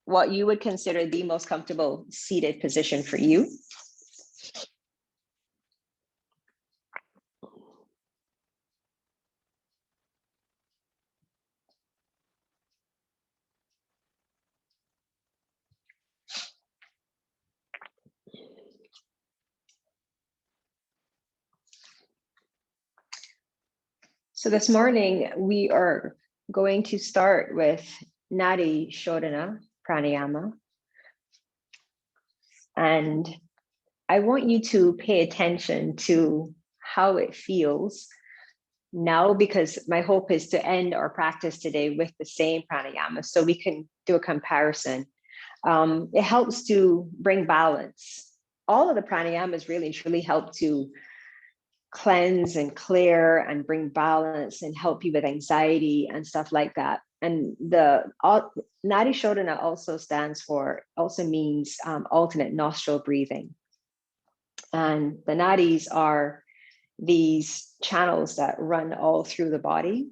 what you would consider the most comfortable seated position for you. So this morning, we are going to start with Nadi Shodhana Pranayama. And I want you to pay attention to how it feels now, because my hope is to end our practice today with the same pranayama so we can do a comparison. It helps to bring balance. All of the pranayamas really truly help to cleanse and clear and bring balance and help you with anxiety and stuff like that. And the Nadi Shodhana also means alternate nostril breathing. And the nadis are these channels that run all through the body.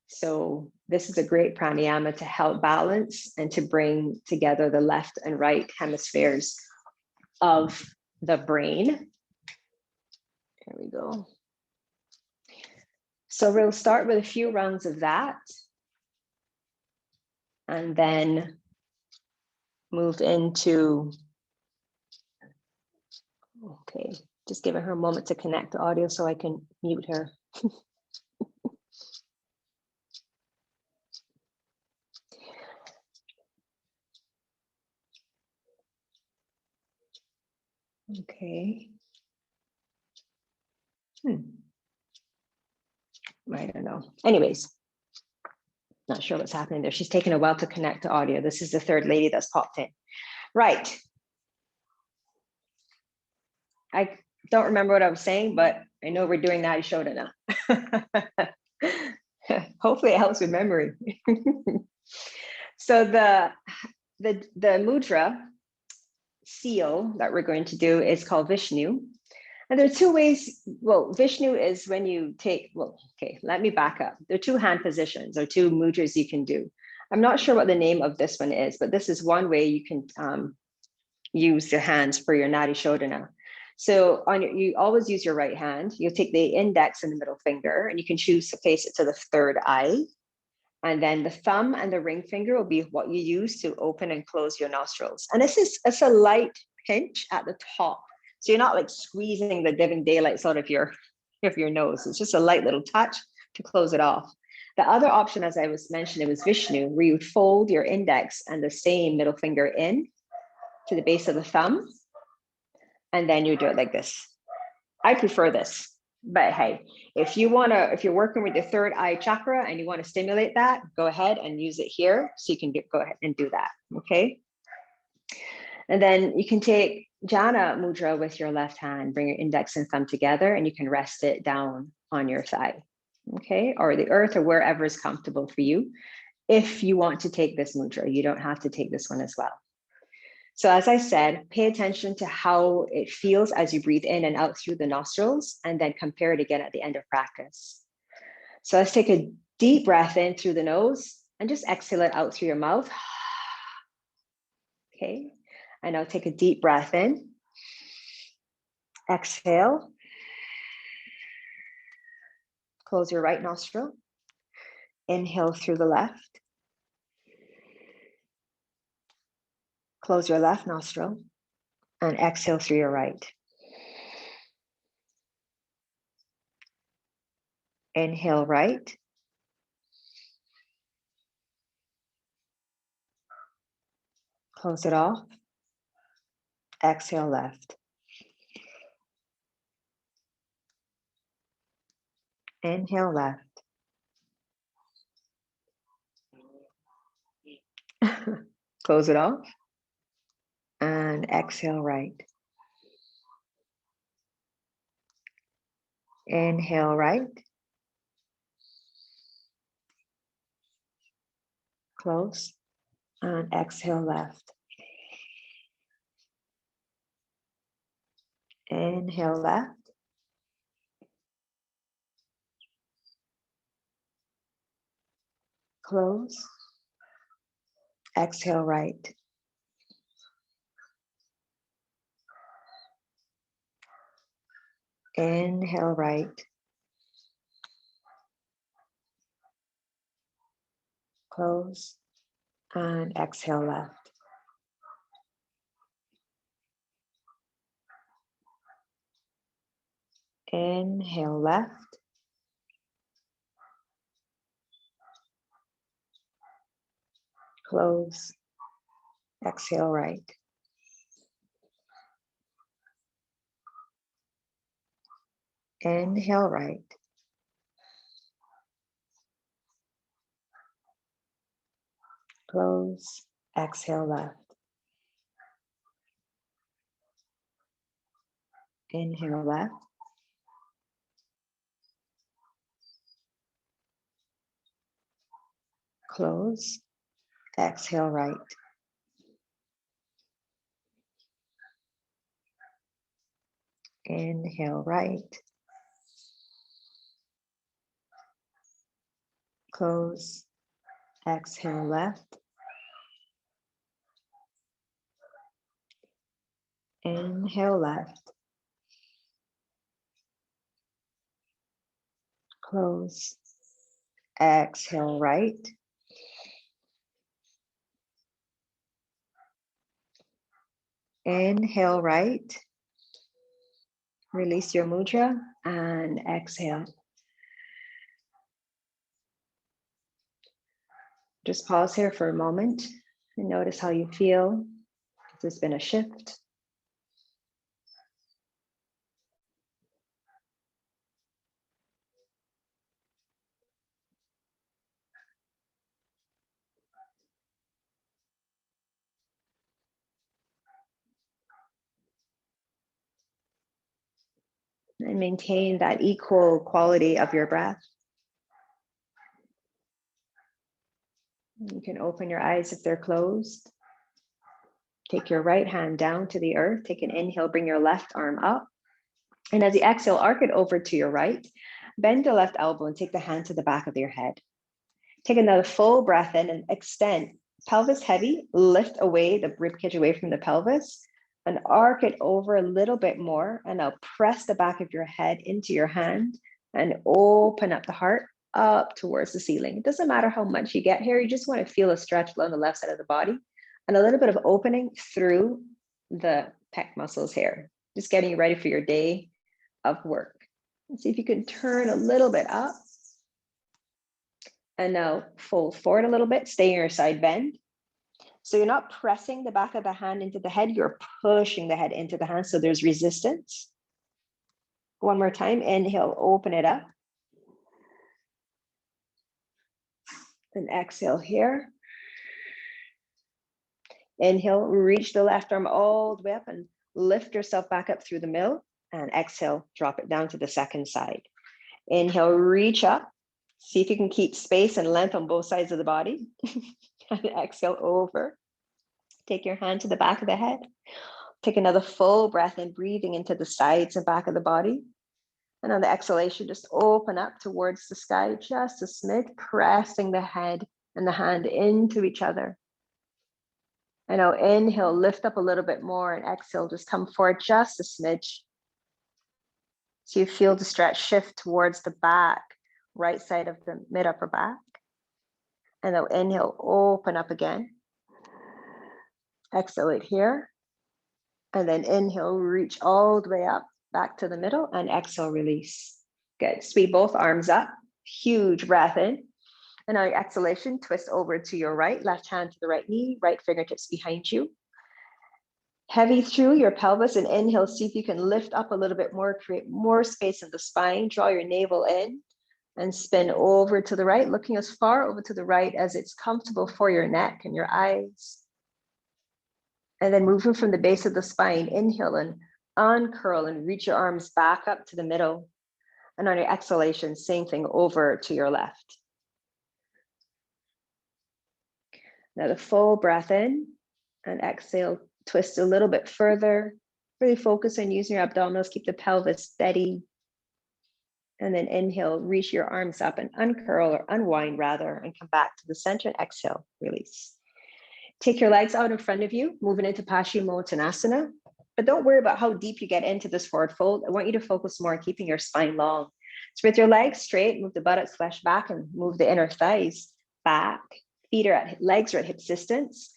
So this is a great pranayama to help balance and to bring together the left and right hemispheres of the brain. There we go. So we'll start with a few rounds of that and then move into, okay, just giving her a moment to connect the audio so I can mute her. Okay. I don't know. Anyways, not sure what's happening there. She's taken a while to connect to audio. This is the third lady that's popped in. Right. I don't remember what I was saying, but I know we're doing Nadi Shodhana. Hopefully it helps with memory. So the mudra seal that we're going to do is called Vishnu. And there are two ways. Well, Vishnu is when you take, well, okay, let me back up. There are two hand positions or two mudras you can do. I'm not sure what the name of this one is, but this is one way you can use your hands for your Nadi Shodhana. So you always use your right hand. You'll take the index and the middle finger, and you can choose to place it to the third eye. And then the thumb and the ring finger will be what you use to open and close your nostrils. And it's a light pinch at the top. So you're not like squeezing the living daylights out of your nose. It's just a light little touch to close it off. The other option, as I was mentioning, was Vishnu, where you fold your index and the same middle finger in to the base of the thumb. And then you do it like this. I prefer this, but hey, if you're working with your third eye chakra and you want to stimulate that, go ahead and use it here. So you can go ahead and do that, okay? And then you can take Jhana Mudra with your left hand, bring your index and thumb together, and you can rest it down on your thigh, okay? Or the earth or wherever is comfortable for you. If you want to take this mudra, you don't have to take this one as well. So as I said, pay attention to how it feels as you breathe in and out through the nostrils, and then compare it again at the end of practice. So let's take a deep breath in through the nose and just exhale it out through your mouth. Okay, and now take a deep breath in. Exhale. Close your right nostril. Inhale through the left. Close your left nostril and exhale through your right. Inhale right. Close it off. Exhale left. Inhale left. Close it off. And exhale right. Inhale right. Close. And exhale left. Inhale left. Close. Exhale right. Inhale right. Close. And exhale left. Inhale left. Close. Exhale right. Inhale right. Close. Exhale left. Inhale left. Close. Exhale right. Inhale right. Close. Exhale left. Inhale left. Close. Exhale right. Inhale right. Release your mudra and exhale. Just pause here for a moment and notice how you feel. If there's been a shift. And maintain that equal quality of your breath. You can open your eyes if they're closed. Take your right hand down to the earth. Take an inhale, bring your left arm up. And as you exhale, arc it over to your right. Bend the left elbow and take the hand to the back of your head. Take another full breath in and extend. Pelvis heavy, lift away the ribcage away from the pelvis and arc it over a little bit more. And now press the back of your head into your hand and open up the heart up towards the ceiling. It doesn't matter how much you get here. You just want to feel a stretch along the left side of the body and a little bit of opening through the pec muscles here. Just getting you ready for your day of work. And see if you can turn a little bit up. And now fold forward a little bit, stay in your side bend. So you're not pressing the back of the hand into the head, you're pushing the head into the hand, so there's resistance. One more time, inhale, open it up. Then exhale here. Inhale, reach the left arm all the way up and lift yourself back up through the middle. And exhale, drop it down to the second side. Inhale, reach up. See if you can keep space and length on both sides of the body. And exhale over. Take your hand to the back of the head. Take another full breath in, breathing into the sides and back of the body. And on the exhalation, just open up towards the sky, just a smidge, pressing the head and the hand into each other. And now inhale, lift up a little bit more, and exhale, just come forward just a smidge. So you feel the stretch shift towards the back, right side of the mid upper back. And now inhale, open up again. Exhalate here. And then inhale, reach all the way up, back to the middle, and exhale, release. Good. Sweep both arms up. Huge breath in. And on your exhalation, twist over to your right, left hand to the right knee, right fingertips behind you. Heavy through your pelvis, and inhale, see if you can lift up a little bit more, create more space in the spine, draw your navel in, and spin over to the right, looking as far over to the right as it's comfortable for your neck and your eyes. And then moving from the base of the spine, inhale and uncurl and reach your arms back up to the middle. And on your exhalation, same thing over to your left. Now the full breath in and exhale, twist a little bit further. Really focus on using your abdominals, keep the pelvis steady. And then inhale, reach your arms up and uncurl or unwind rather, and come back to the center and exhale, release. Take your legs out in front of you, moving into Paschimottanasana. But don't worry about how deep you get into this forward fold. I want you to focus more on keeping your spine long. So with your legs straight, move the buttocks flesh back and move the inner thighs back. Legs are at hip distance.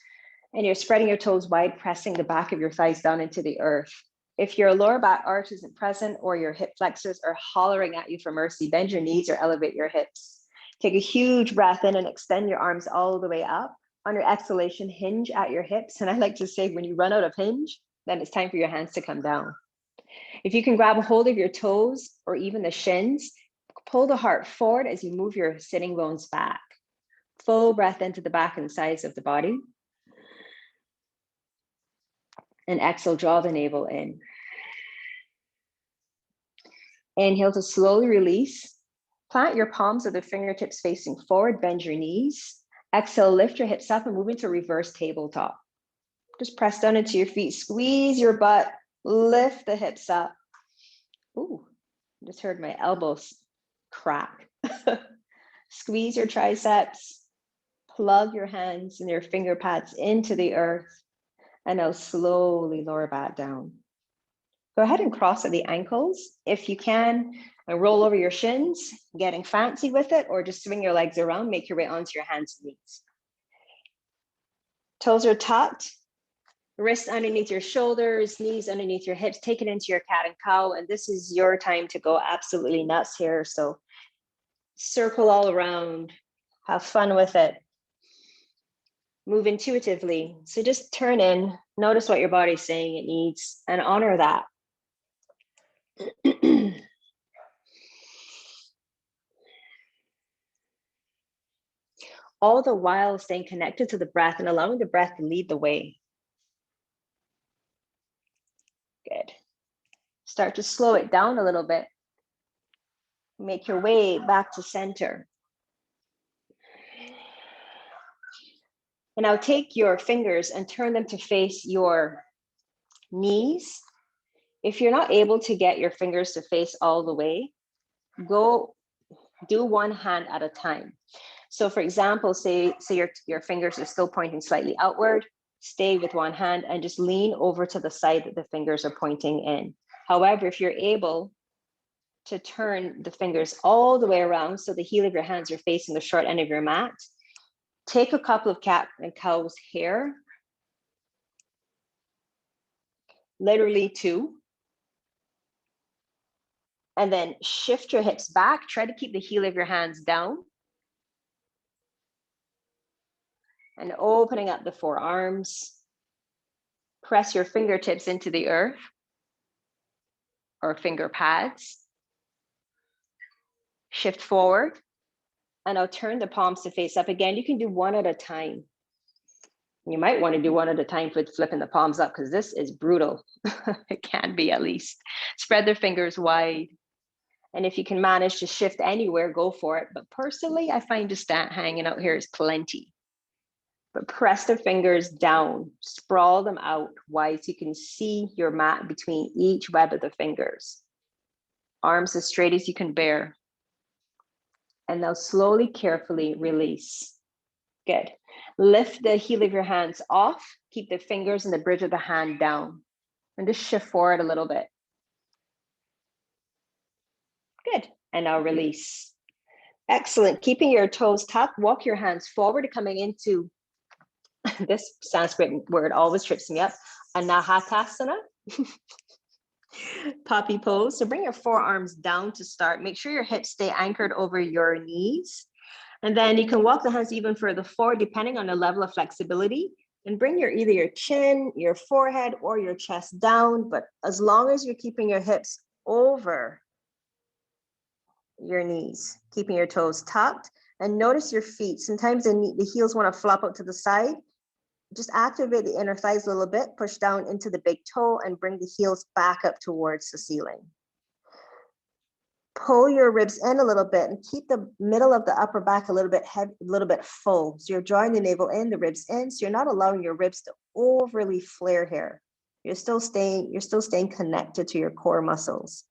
And you're spreading your toes wide, pressing the back of your thighs down into the earth. If your lower back arch isn't present or your hip flexors are hollering at you for mercy, bend your knees or elevate your hips. Take a huge breath in and extend your arms all the way up. On your exhalation, hinge at your hips. And I like to say, when you run out of hinge, then it's time for your hands to come down. If you can grab a hold of your toes or even the shins, pull the heart forward as you move your sitting bones back. Full breath into the back and sides of the body. And exhale, draw the navel in. Inhale to slowly release. Plant your palms or the fingertips facing forward, bend your knees. Exhale, lift your hips up and move into reverse tabletop. Just press down into your feet, squeeze your butt, lift the hips up. Ooh, I just heard my elbows crack. Squeeze your triceps, plug your hands and your finger pads into the earth. And now slowly lower back down. Go ahead and cross at the ankles if you can, and roll over your shins, getting fancy with it, or just swing your legs around, make your way onto your hands and knees. Toes are tucked, wrists underneath your shoulders, knees underneath your hips, take it into your cat and cow, and this is your time to go absolutely nuts here. So circle all around, have fun with it. Move intuitively. So just turn in, notice what your body's saying it needs, and honor that. All the while staying connected to the breath and allowing the breath to lead the way. Good. Start to slow it down a little bit. Make your way back to center. And now take your fingers and turn them to face your knees. If you're not able to get your fingers to face all the way, go do one hand at a time. So for example, say your fingers are still pointing slightly outward, stay with one hand and just lean over to the side that the fingers are pointing in. However, if you're able to turn the fingers all the way around so the heel of your hands are facing the short end of your mat, take a couple of cat and cow's here, literally 2. And then shift your hips back. Try to keep the heel of your hands down. And opening up the forearms. Press your fingertips into the earth or finger pads. Shift forward. And I'll turn the palms to face up. Again, you can do one at a time. You might want to do one at a time with flipping the palms up because this is brutal. It can be at least. Spread the fingers wide. And if you can manage to shift anywhere, go for it. But personally, I find just hanging out here is plenty. But press the fingers down, sprawl them out wide so you can see your mat between each web of the fingers. Arms as straight as you can bear. And now slowly, carefully release. Good. Lift the heel of your hands off. Keep the fingers and the bridge of the hand down. And just shift forward a little bit. Good. And now release. Excellent. Keeping your toes tucked, walk your hands forward, coming into this Sanskrit word always trips me up, Anahatasana, puppy pose. So bring your forearms down to start. Make sure your hips stay anchored over your knees. And then you can walk the hands even further forward, depending on the level of flexibility. And bring either your chin, your forehead, or your chest down. But as long as you're keeping your hips over your knees, keeping your toes tucked, and notice your feet. Sometimes the heels want to flop out to the side. Just activate the inner thighs a little bit, push down into the big toe and bring the heels back up towards the ceiling. Pull your ribs in a little bit and keep the middle of the upper back a little bit heavy, a little bit full. So you're drawing the navel in, the ribs in, so you're not allowing your ribs to overly flare here. You're still staying connected to your core muscles.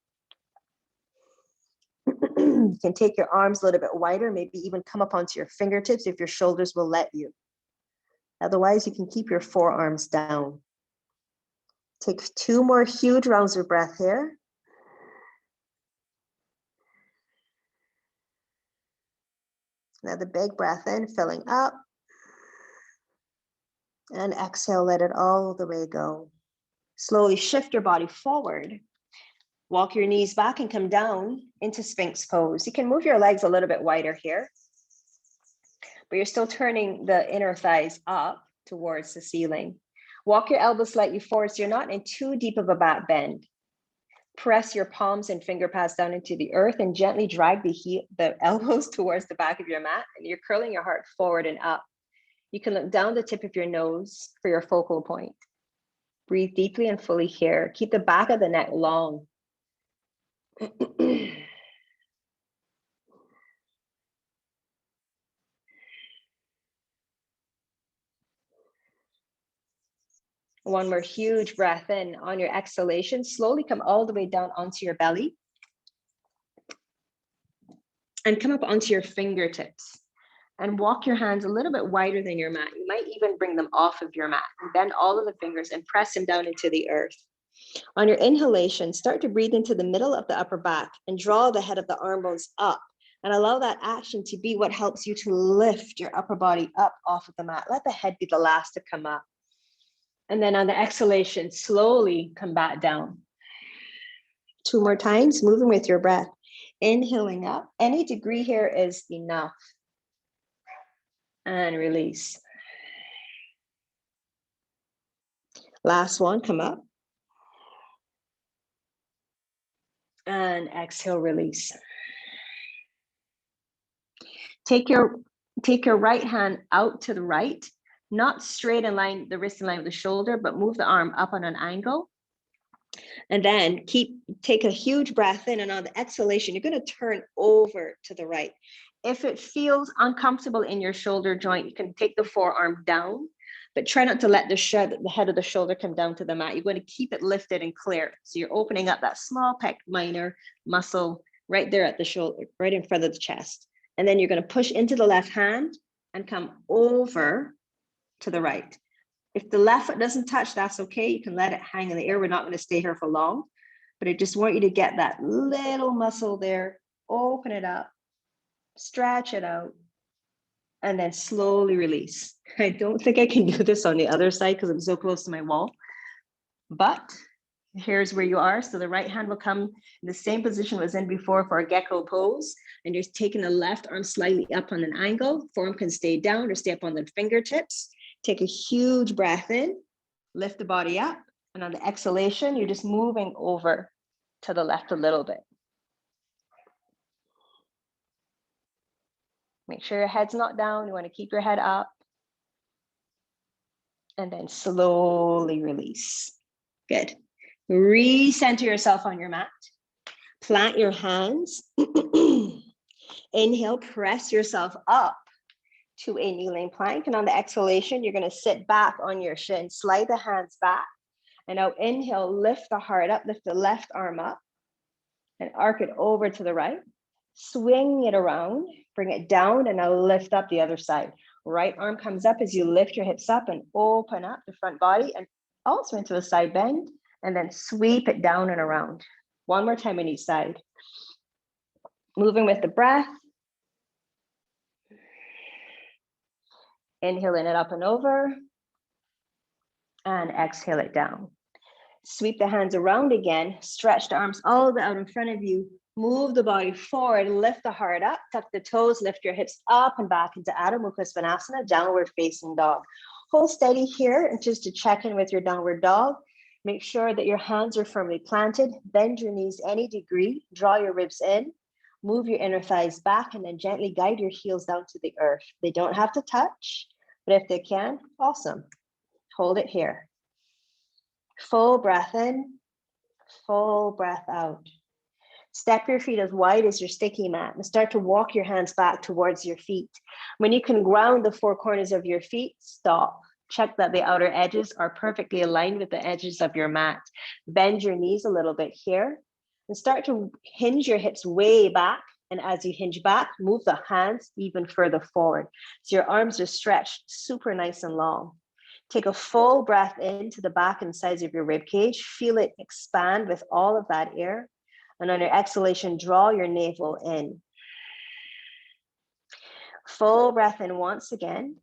You can take your arms a little bit wider, maybe even come up onto your fingertips if your shoulders will let you. Otherwise, you can keep your forearms down. Take 2 more huge rounds of breath here. Another big breath in, filling up. And exhale, let it all the way go. Slowly shift your body forward. Walk your knees back and come down into Sphinx pose. You can move your legs a little bit wider here, but you're still turning the inner thighs up towards the ceiling. Walk your elbows slightly forward so you're not in too deep of a back bend. Press your palms and finger pads down into the earth and gently drag the elbows towards the back of your mat. And you're curling your heart forward and up. You can look down the tip of your nose for your focal point. Breathe deeply and fully here. Keep the back of the neck long. One more huge breath in. On your exhalation, slowly come all the way down onto your belly. And come up onto your fingertips. And walk your hands a little bit wider than your mat. You might even bring them off of your mat. And bend all of the fingers and press them down into the earth. On your inhalation, start to breathe into the middle of the upper back and draw the head of the arm bones up. And allow that action to be what helps you to lift your upper body up off of the mat. Let the head be the last to come up. And then on the exhalation, slowly come back down. 2 more times, moving with your breath. Inhaling up. Any degree here is enough. And release. Last one, come up. And exhale, release. Take your right hand out to the right, not straight in line, the wrist in line with the shoulder, but move the arm up on an angle. And then take a huge breath in, and on the exhalation, you're going to turn over to the right. If it feels uncomfortable in your shoulder joint, you can take the forearm down, but try not to let the head of the shoulder come down to the mat. You're going to keep it lifted and clear. So you're opening up that small pec minor muscle right there at the shoulder, right in front of the chest. And then you're going to push into the left hand and come over to the right. If the left foot doesn't touch, that's okay. You can let it hang in the air. We're not going to stay here for long, but I just want you to get that little muscle there, open it up, stretch it out, and then slowly release. I don't think I can do this on the other side because I'm so close to my wall, but here's where you are. So the right hand will come in the same position it was in before for a gecko pose, and you're taking the left arm slightly up on an angle. Forearm can stay down or stay up on the fingertips. Take a huge breath in, lift the body up, and on the exhalation, you're just moving over to the left a little bit. Make sure your head's not down. You want to keep your head up. And then slowly release. Good. Recenter yourself on your mat. Plant your hands. Inhale, press yourself up to a kneeling plank. And on the exhalation, you're going to sit back on your shin. Slide the hands back. And now inhale, lift the heart up, lift the left arm up and arc it over to the right. Swing it around, bring it down, and now lift up the other side. Right arm comes up as you lift your hips up and open up the front body and also into a side bend, and then sweep it down and around. One more time on each side. Moving with the breath. Inhaling it up and over, and exhale it down. Sweep the hands around again, stretch the arms all the way out in front of you, move the body forward, lift the heart up, tuck the toes, lift your hips up and back into Adho Mukha Svanasana, downward facing dog. Hold steady here, and just to check in with your downward dog, make sure that your hands are firmly planted, bend your knees any degree, draw your ribs in, move your inner thighs back, and then gently guide your heels down to the earth. They don't have to touch, but if they can, awesome. Hold it here. Full breath in, full breath out. Step your feet as wide as your sticky mat and start to walk your hands back towards your feet. When you can ground the 4 corners of your feet, stop. Check that the outer edges are perfectly aligned with the edges of your mat. Bend your knees a little bit here and start to hinge your hips way back. And as you hinge back, move the hands even further forward. So your arms are stretched super nice and long. Take a full breath into the back and sides of your rib cage. Feel it expand with all of that air. And on your exhalation, draw your navel in. Full breath in once again.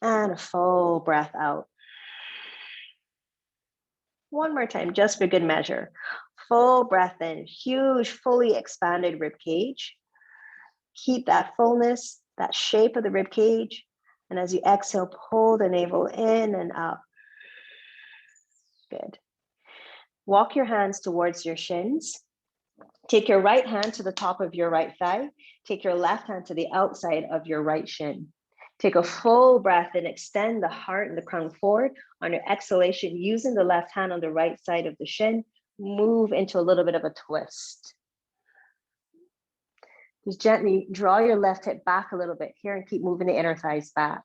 And a full breath out. One more time, just for good measure. Full breath in, huge, fully expanded rib cage. Keep that fullness, that shape of the rib cage. And as you exhale, pull the navel in and up. Good. Walk your hands towards your shins. Take your right hand to the top of your right thigh. Take your left hand to the outside of your right shin. Take a full breath and extend the heart and the crown forward. On your exhalation, using the left hand on the right side of the shin, move into a little bit of a twist. Just gently draw your left hip back a little bit here and keep moving the inner thighs back.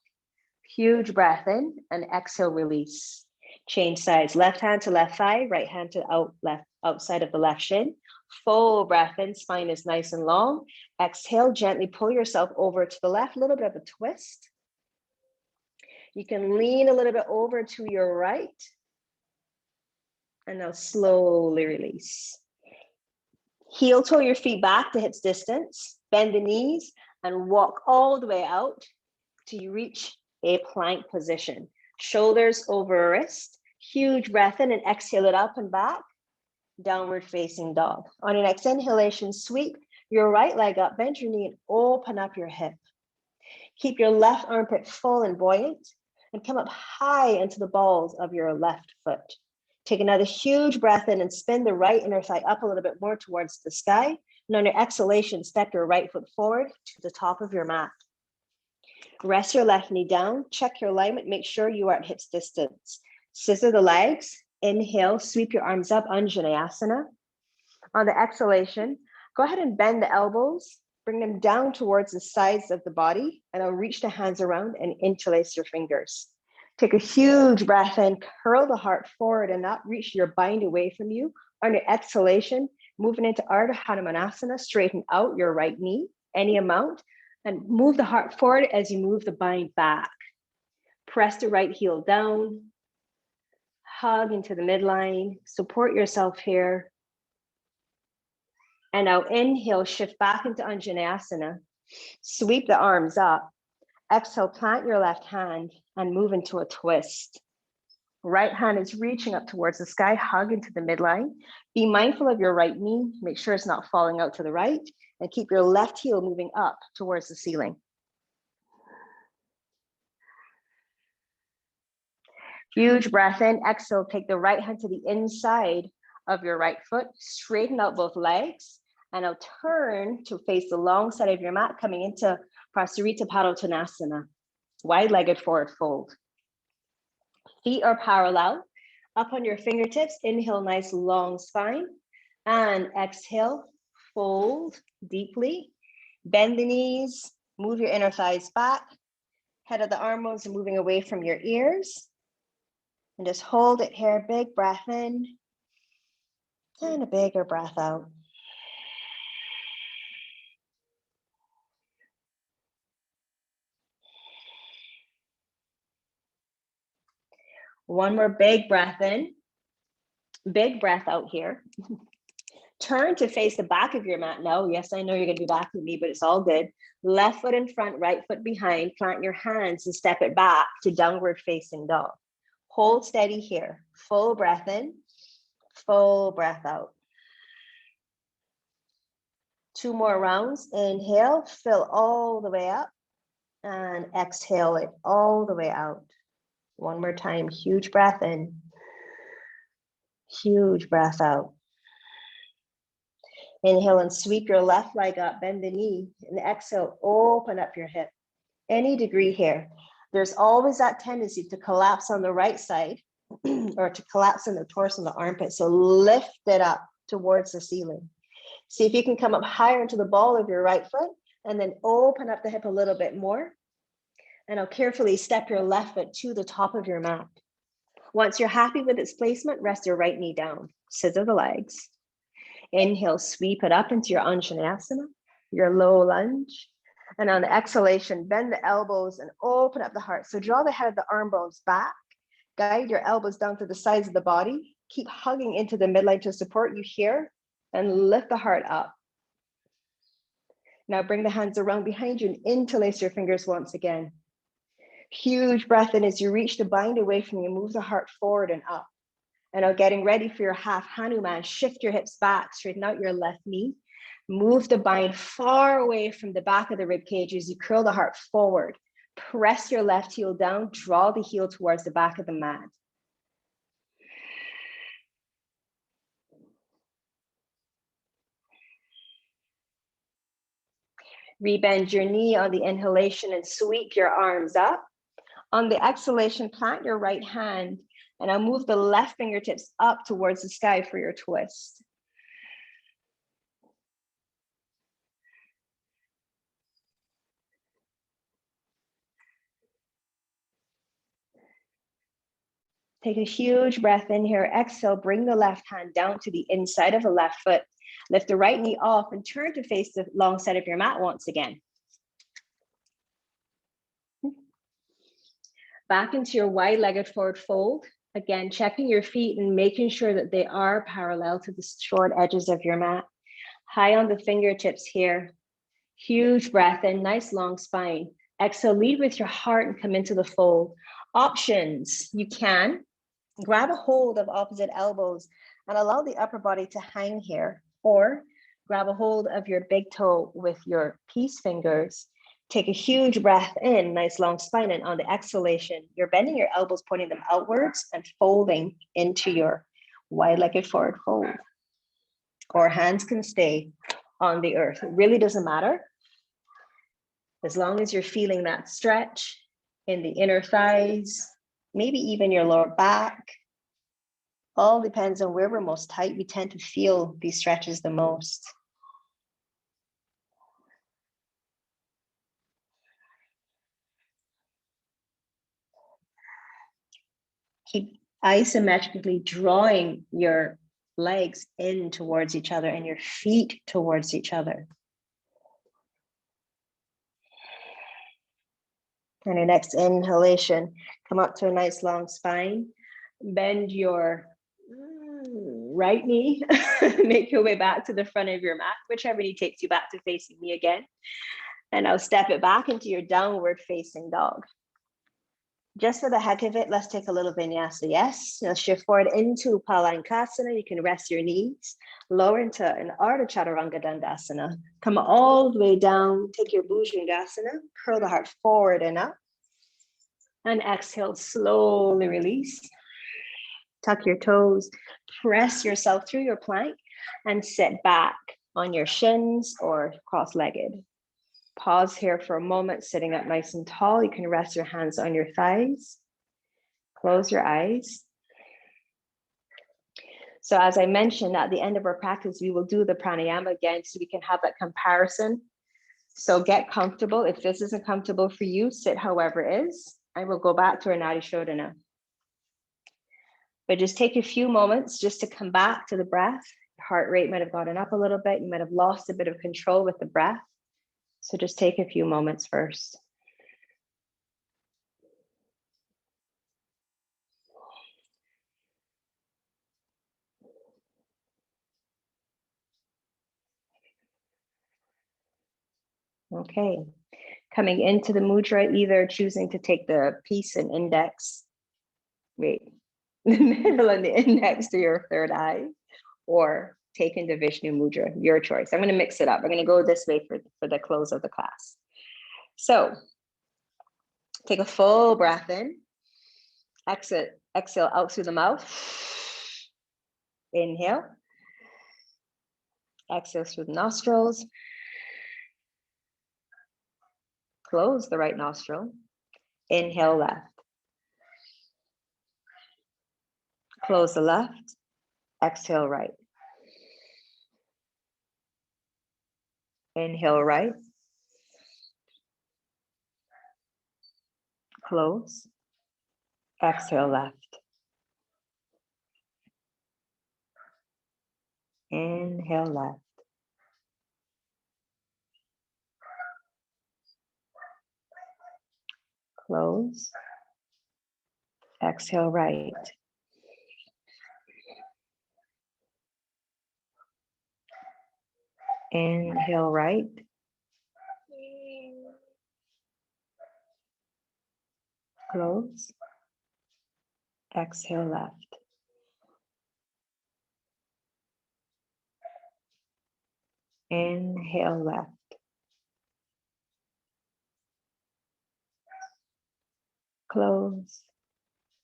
Huge breath in and exhale, release. Change sides, left hand to left thigh, right hand to outside of the left shin. Full breath in, spine is nice and long. Exhale, gently pull yourself over to the left, a little bit of a twist. You can lean a little bit over to your right. And now slowly release. Heel toe your feet back to hips distance. Bend the knees and walk all the way out till you reach a plank position. Shoulders over wrist. Huge breath in and exhale it up and back. Downward facing dog. On your next inhalation, sweep your right leg up, bend your knee and open up your hip. Keep your left armpit full and buoyant and come up high into the balls of your left foot. Take another huge breath in and spin the right inner thigh up a little bit more towards the sky. And on your exhalation, step your right foot forward to the top of your mat. Rest your left knee down, check your alignment, make sure you are at hips distance. Scissor the legs, inhale, sweep your arms up, Anjaneyasana. On the exhalation, go ahead and bend the elbows, bring them down towards the sides of the body, and I'll reach the hands around and interlace your fingers. Take a huge breath in, curl the heart forward and up, reach your bind away from you. On your exhalation, moving into Ardha Hanumanasana, straighten out your right knee, any amount, and move the heart forward as you move the bind back. Press the right heel down, hug into the midline, support yourself here. And now inhale, shift back into Anjaneyasana. Sweep the arms up. Exhale, plant your left hand and move into a twist. Right hand is reaching up towards the sky, hug into the midline. Be mindful of your right knee. Make sure it's not falling out to the right. And keep your left heel moving up towards the ceiling. Huge breath in. Exhale, take the right hand to the inside of your right foot. Straighten out both legs. And now turn to face the long side of your mat, coming into Prasarita Padottanasana. Wide-legged forward fold. Feet are parallel. Up on your fingertips. Inhale, nice long spine. And exhale, fold deeply. Bend the knees. Move your inner thighs back. Head of the arm bones moving away from your ears. And just hold it here. Big breath in. And a bigger breath out. One more big breath in. Big breath out here. Turn to face the back of your mat now. Yes, I know you're going to be back with me, but it's all good. Left foot in front, right foot behind. Plant your hands and step it back to downward facing dog. Hold steady here. Full breath in, full breath out. 2 more rounds. Inhale, fill all the way up, and exhale it all the way out. One more time. Huge breath in, huge breath out. Inhale and sweep your left leg up, bend the knee, and exhale, open up your hip. Any degree here. There's always that tendency to collapse on the right side or to collapse in the torso and the armpit. So lift it up towards the ceiling. See if you can come up higher into the ball of your right foot and then open up the hip a little bit more. And I'll carefully step your left foot to the top of your mat. Once you're happy with its placement, rest your right knee down. Scissor the legs. Inhale, sweep it up into your Anjaneyasana, your low lunge. And on the exhalation, bend the elbows and open up the heart. So draw the head of the arm bones back, guide your elbows down to the sides of the body, keep hugging into the midline to support you here, and lift the heart up. Now bring the hands around behind you and interlace your fingers once again. Huge breath in as you reach the bind away from you, move the heart forward and up. And now getting ready for your half Hanuman, shift your hips back, straighten out your left knee, move the bind far away from the back of the rib cage as you curl the heart forward. Press your left heel down, draw the heel towards the back of the mat. Rebend your knee on the inhalation and sweep your arms up. On the exhalation, plant your right hand and I'll move the left fingertips up towards the sky for your twist. Take a huge breath in here. Exhale, bring the left hand down to the inside of the left foot. Lift the right knee off and turn to face the long side of your mat once again. Back into your wide-legged forward fold. Again, checking your feet and making sure that they are parallel to the short edges of your mat. High on the fingertips here. Huge breath in, nice long spine. Exhale, lead with your heart and come into the fold. Options, you can grab a hold of opposite elbows and allow the upper body to hang here, or grab a hold of your big toe with your peace fingers. Take a huge breath in, nice long spine, and on the exhalation, you're bending your elbows, pointing them outwards and folding into your wide-legged forward fold. Or hands can stay on the earth. It really doesn't matter. As long as you're feeling that stretch in the inner thighs, maybe even your lower back. All depends on where we're most tight. We tend to feel these stretches the most. Keep isometrically drawing your legs in towards each other and your feet towards each other. And your next inhalation, come up to a nice long spine. Bend your right knee, make your way back to the front of your mat, whichever knee takes you back to facing me again. And I'll step it back into your downward facing dog. Just for the heck of it, let's take a little vinyasa. Yes, now shift forward into Palankasana. You can rest your knees, lower into an Ardha Chaturanga Dandasana. Come all the way down, take your Bhujangasana, curl the heart forward and up. And exhale, slowly release. Tuck your toes, press yourself through your plank and sit back on your shins or cross-legged. Pause here for a moment, sitting up nice and tall. You can rest your hands on your thighs. Close your eyes. So as I mentioned, at the end of our practice, we will do the pranayama again so we can have that comparison. So get comfortable. If this isn't comfortable for you, sit however it is. I will go back to our Nadi Shodhana. But just take a few moments just to come back to the breath. Your heart rate might have gotten up a little bit. You might have lost a bit of control with the breath. So just take a few moments first. Okay, coming into the mudra, either choosing to take the peace and index, the middle and the index to your third eye, or taking the Vishnu mudra, your choice. I'm going to mix it up. I'm going to go this way for the close of the class. So take a full breath in, exhale out through the mouth, inhale, exhale through the nostrils, close the right nostril, inhale left, close the left, exhale right, inhale right, close, exhale left, inhale left, Close. Exhale, right. Inhale, right. Close. Exhale, left. Inhale, left. Close.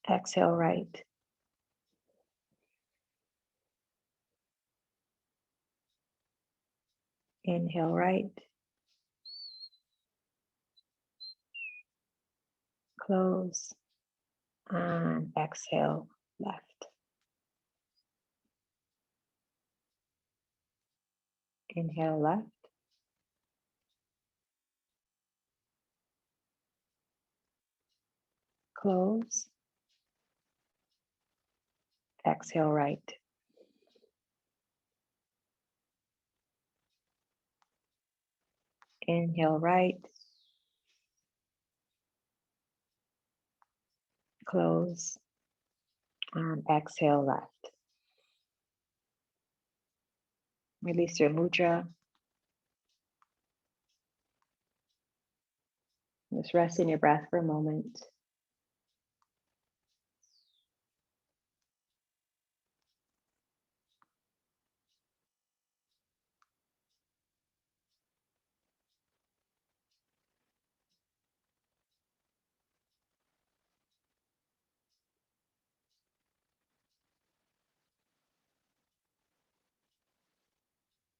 Exhale, right. Inhale, right. Close. And exhale, left. Inhale, left. Close. Exhale, right. Inhale, right. Close. And exhale, left. Release your mudra. Just rest in your breath for a moment.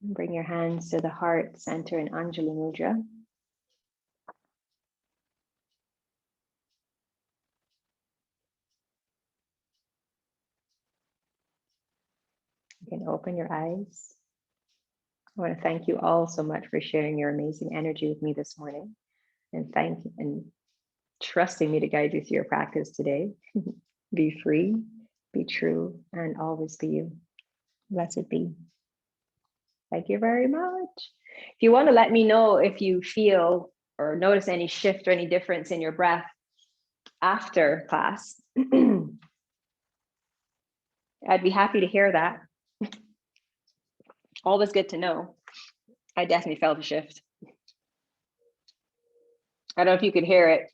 Bring your hands to the heart center in Anjali Mudra. You can open your eyes. I want to thank you all so much for sharing your amazing energy with me this morning, and trusting me to guide you through your practice today. Be free, be true, and always be you. Blessed be. Thank you very much. If you want to let me know if you feel or notice any shift or any difference in your breath after class, I'd be happy to hear that. Always good to know. I definitely felt a shift. I don't know if you could hear it.